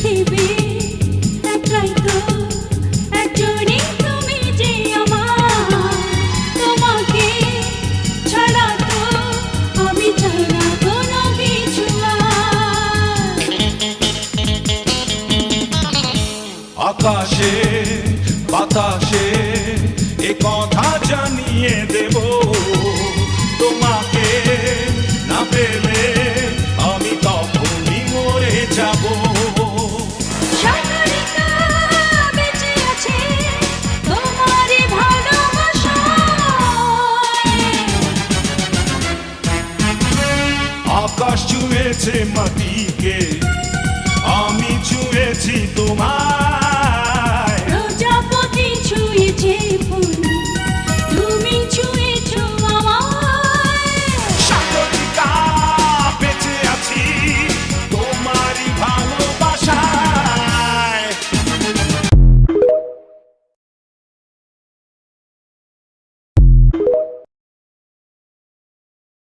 পৃথিবী একটাই তো, একজনই তুমি যে আমার। তোমাকে ছাড়া তো আমি চাই না কোনো কিছু আর। আকাশে বাতাসে এ কথা জানিয়ে দেব